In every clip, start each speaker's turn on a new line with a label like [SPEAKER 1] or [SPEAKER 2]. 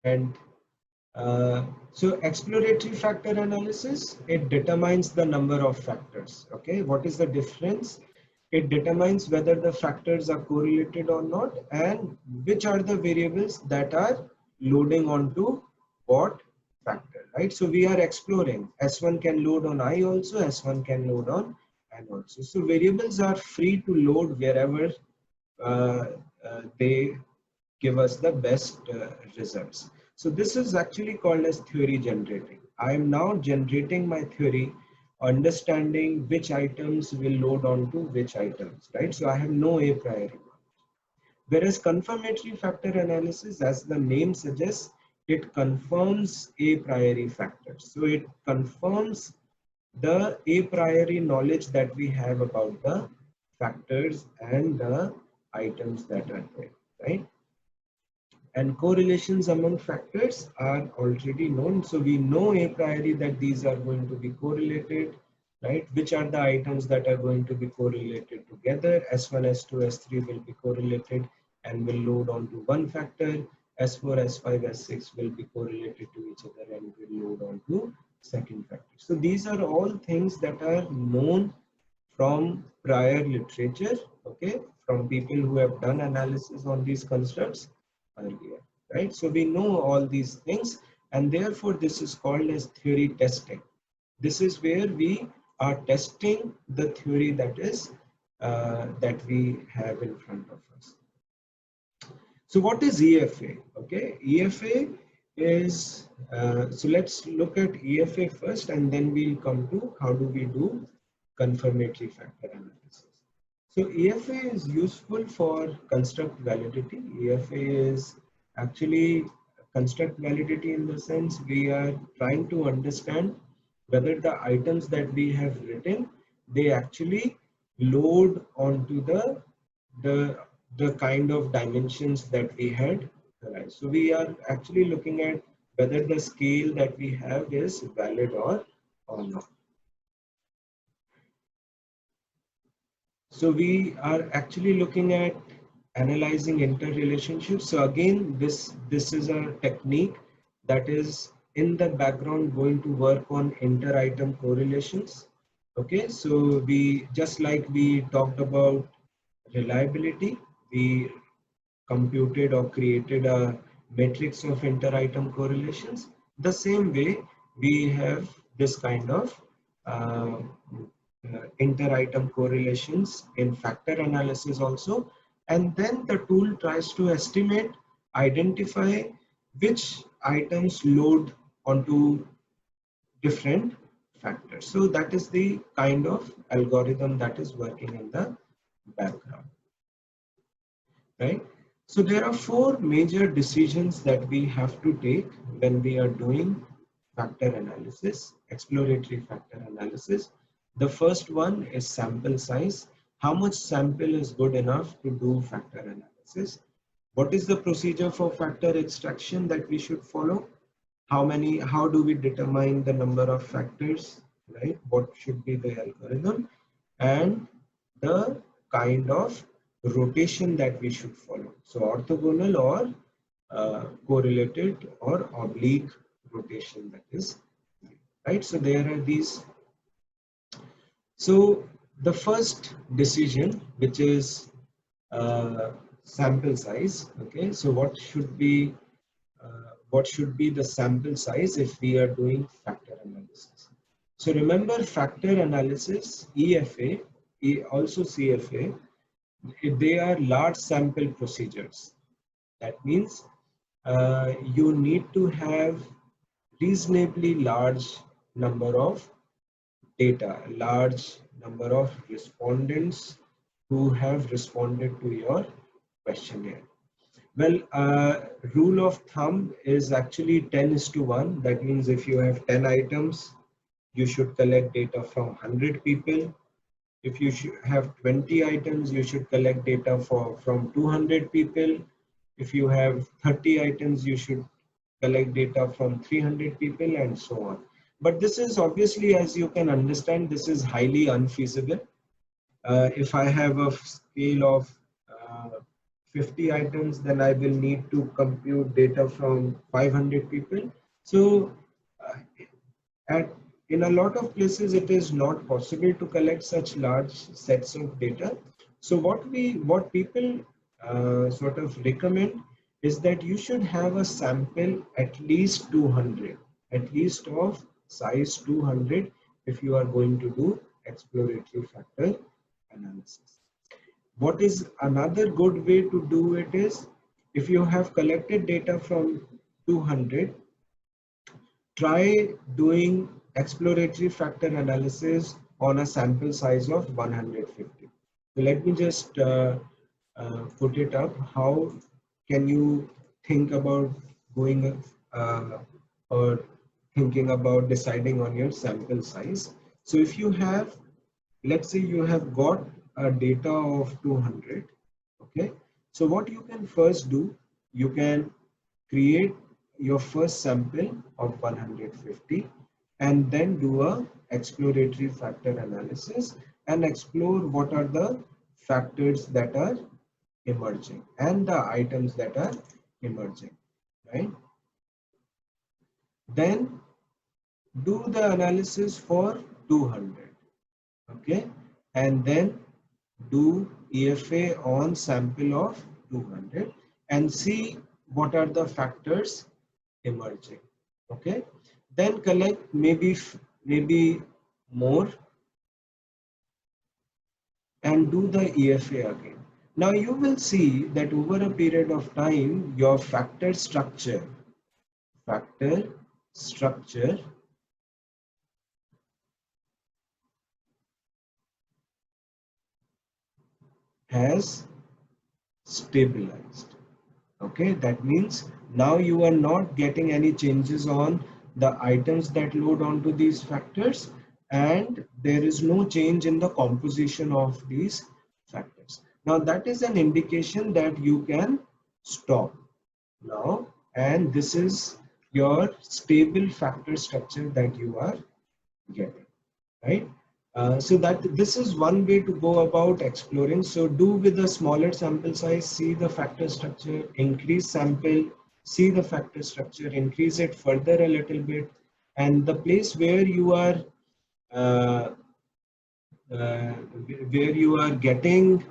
[SPEAKER 1] And so exploratory factor analysis, it determines the number of factors. Okay, what is the difference? It determines whether the factors are correlated or not, and which are the variables that are loading onto what factor, right? So we are exploring. S1 can load on I also, S1 can load on N also. So variables are free to load wherever uh, they give us the best results. So this is actually called as theory generating. I am now generating my theory, understanding which items will load onto which items, right? So I have no a priori. Whereas confirmatory factor analysis, as the name suggests, it confirms a priori factors. So it confirms the a priori knowledge that we have about the factors and the items that are there, right? And correlations among factors are already known. So we know a priori that these are going to be correlated, right? Which are the items that are going to be correlated together? S1, S2, S3 will be correlated and will load onto one factor. S4, S5, S6 will be correlated to each other and will load onto second factor. So these are all things that are known from prior literature, okay, from people who have done analysis on these constructs earlier, right? So we know all these things, and therefore this is called as theory testing. This is where we are testing the theory that we have in front of us. So what is EFA? Okay, EFA is so let's look at EFA first, and then we'll come to how do we do confirmatory factor analysis. So EFA is useful for construct validity. EFA is actually construct validity in the sense we are trying to understand whether the items that we have written, they actually load onto the the kind of dimensions that we had. Right. So we are actually looking at whether the scale that we have is valid or not. So we are actually looking at analyzing interrelationships. So again, this is a technique that is in the background going to work on inter-item correlations. Okay, so we just like we talked about reliability, we computed or created a matrix of inter-item correlations. The same way we have this kind of uh, inter-item correlations in factor analysis also, and then the tool tries to estimate, identify which items load onto different factors. So that is the kind of algorithm that is working in the background, right? So there are four major decisions that we have to take when we are doing factor analysis, exploratory factor analysis. The first one is sample size. How much sample is good enough to do factor analysis? What is the procedure for factor extraction that we should follow? How do we determine the number of factors, right? What should be the algorithm? And the kind of rotation that we should follow. So orthogonal or correlated or oblique rotation, that is, right? So there are these. So the first decision, which is sample size. Okay, so what should be the sample size if we are doing factor analysis? So remember, factor analysis, EFA, also CFA, they are large sample procedures. That means you need to have reasonably large number of data, a large number of respondents who have responded to your questionnaire. Well, rule of thumb is actually 10:1. That means if you have 10 items, you should collect data from 100 people. If you have 20 items, you should collect data from 200 people. If you have 30 items, you should collect data from 300 people, and so on. But this is obviously, as you can understand, this is highly unfeasible. If I have a scale of 50 items, then I will need to compute data from 500 people. So uh, at in a lot of places it is not possible to collect such large sets of data. So what people sort of recommend is that you should have a sample at least 200, at least of size 200, if you are going to do exploratory factor analysis. What is another good way to do it is, if you have collected data from 200, try doing exploratory factor analysis on a sample size of 150. So let me just put it up. How can you think about going or thinking about deciding on your sample size? So if you have, let's say you have got a data of 200, okay? So what you can first do, you can create your first sample of 150 and then do a exploratory factor analysis and explore what are the factors that are emerging and the items that are emerging, right? Then do the analysis for 200, okay, and then do EFA on sample of 200 and see what are the factors emerging, okay. Then collect maybe more and do the EFA again. Now you will see that over a period of time your factor structure has stabilized. Okay, that means now you are not getting any changes on the items that load onto these factors, and there is no change in the composition of these factors. Now that is an indication that you can stop now, and this is your stable factor structure that you are getting, right? So that this is one way to go about exploring. So do with a smaller sample size, see the factor structure, increase sample, see the factor structure, increase it further a little bit, and the place uh, uh, where you are getting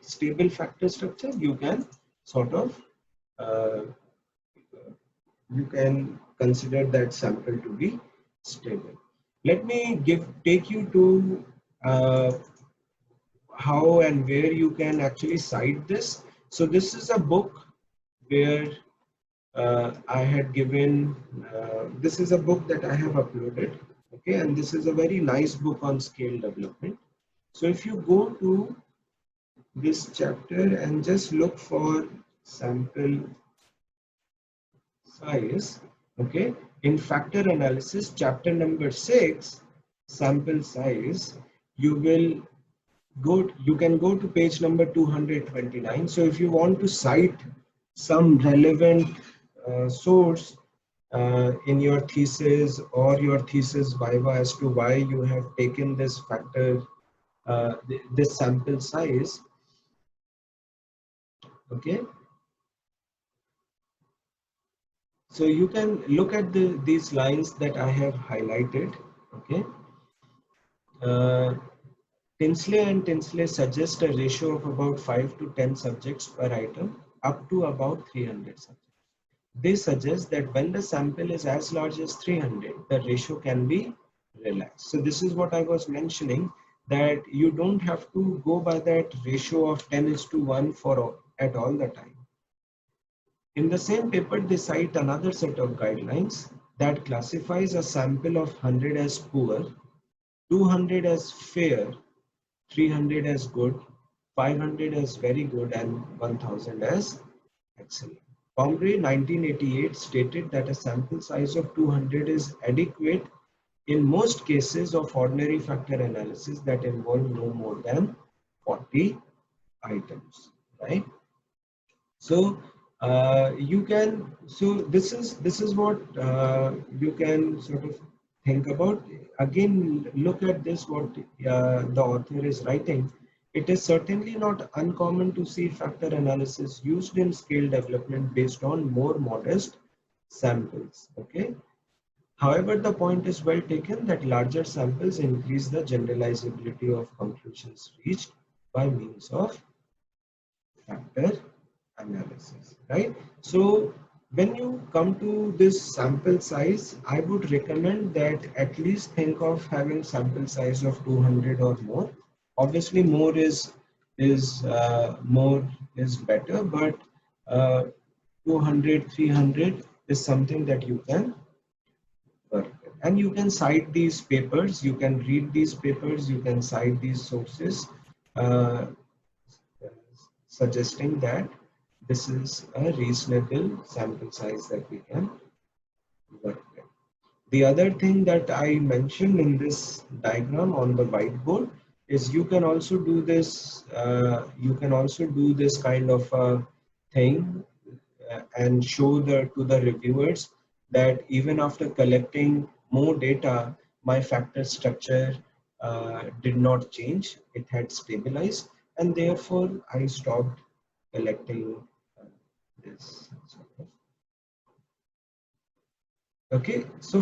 [SPEAKER 1] stable factor structure, you can sort of uh, you can consider that sample to be stable. Let me take you to how and where you can actually cite this. So this is a book where I had given, this is a book that I have uploaded, okay, and this is a very nice book on scale development. So if you go to this chapter and just look for sample size, okay, in factor analysis, chapter number 6, sample size, you can go to page number 229. So if you want to cite some relevant source in your thesis or your thesis viva as to why you have taken this factor, this sample size, okay, so you can look at these lines that I have highlighted, okay. uh, Tinsley and Tinsley suggest a ratio of about 5 to 10 subjects per item up to about 300 subjects. They suggest that when the sample is as large as 300, the ratio can be relaxed. So this is what I was mentioning, that you don't have to go by that ratio of 10:1 at all the time. In the same paper, they cite another set of guidelines that classifies a sample of 100 as poor, 200 as fair, 300 as good, 500 as very good, and 1000 as excellent. Pombre 1988 stated that a sample size of 200 is adequate in most cases of ordinary factor analysis that involve no more than 40 items, right? So you can, so this is what you can sort of think about. Again, look at this, what the author is writing. it is certainly not uncommon to see factor analysis used in scale development based on more modest samples. Okay. However, the point is well taken that larger samples increase the generalizability of conclusions reached by means of factor analysis, right? So when you come to this sample size, I would recommend that at least think of having sample size of 200 or more. Obviously, more is better, but uh, 200, 300 is something that you can work with. And you can cite these papers, you can read these papers, you can cite these sources. Uh, Suggesting that this is a reasonable sample size that we can work with. The other thing that I mentioned in this diagram on the whiteboard is you can also do this. You can also do this kind of a thing and show to the reviewers that even after collecting more data, my factor structure did not change. It had stabilized, and therefore I stopped collecting uh, this. Okay, so